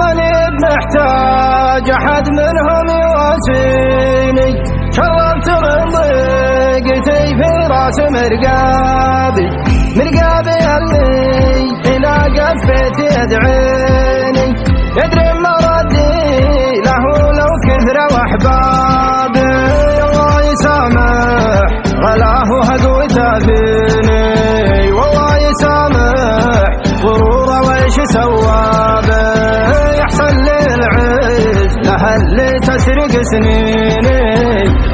ماني بمحتاج أحد منهم يواسيني، شربت من ضيقتي في راس مرقابي اللي إذا قفيت يدعيني، يدري مردي له لو كثر وأحبابي. الله يسامح غلاه وهدوته فيني، والله يسامح غروره وإيش سوابه. يحصل لي العز له اللي تسرق سنيني،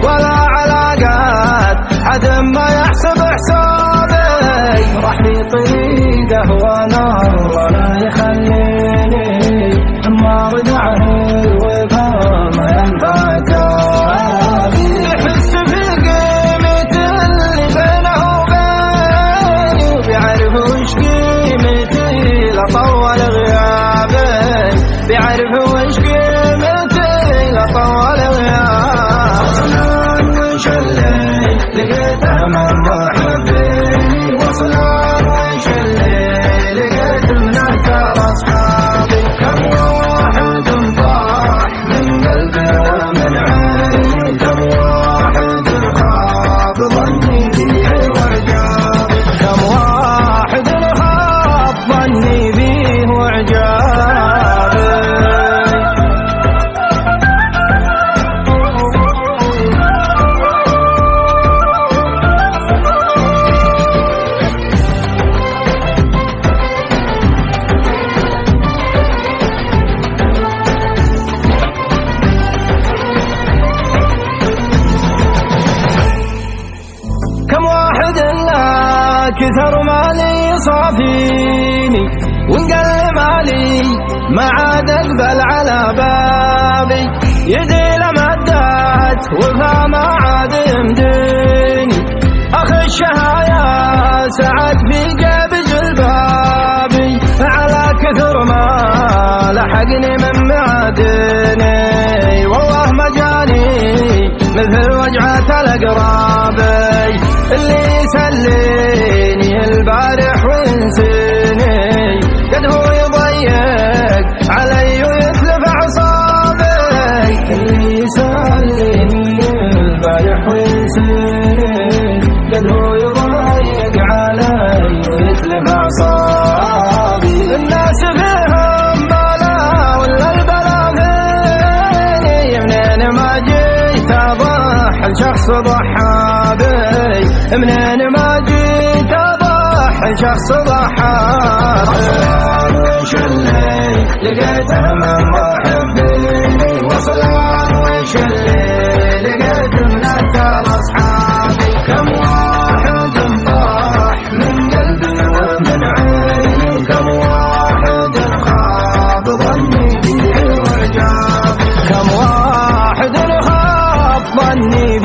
ولا علاقات حد ما يحسب حسابي. راح في طريقه وانا ولا يخليني، ما ردعه الوفا ما ينفع تابي. يحس في قيمة اللي بينه وبيني، وبيعرف وش قيمتي لطول غيابي، بيعرف وش قيمتي لطول غيابي. وصلان وش اللي لقيته من محبيني، وصلان وش اللي لقيت من أكثر أصحابي. كم واحد طاح من قلبي ومن عيني، كم واحد خاب ظني فيه وعجابي، كم واحد خاب ظني فيه وعجابي. كم واحد لا كثر مالي صافيني، وانقل مالي ما عاد اقبل على بابي. يدي لمدات وفا ما عاد يمديني، اخي الشهايا سعد في جيب جلبابي. على كثر ما لحقني من معادني، والله ما جاني مثل وجعة الأقرابي. اللي يسليني البارح وينسيني، قد هو يضيق علي ويتلف أعصابي. اللي يسليني البارح وينسيني، قد هو يضيق علي ويتلف أعصابي. الناس فيهم بلا ولا البلا فيني، منين ما جيت أضحي شخص ضحى بي، منين ما جيت أضحي شخص ضحى بي. وصلان وش اللي لقيته من محبيني، وصلان وش اللي لقيت من أكثر أصحابي. كم واحد طاح من قلبي ومن عيني، كم واحد خاب ظني فيه وعجابي، كم واحد خاب ظني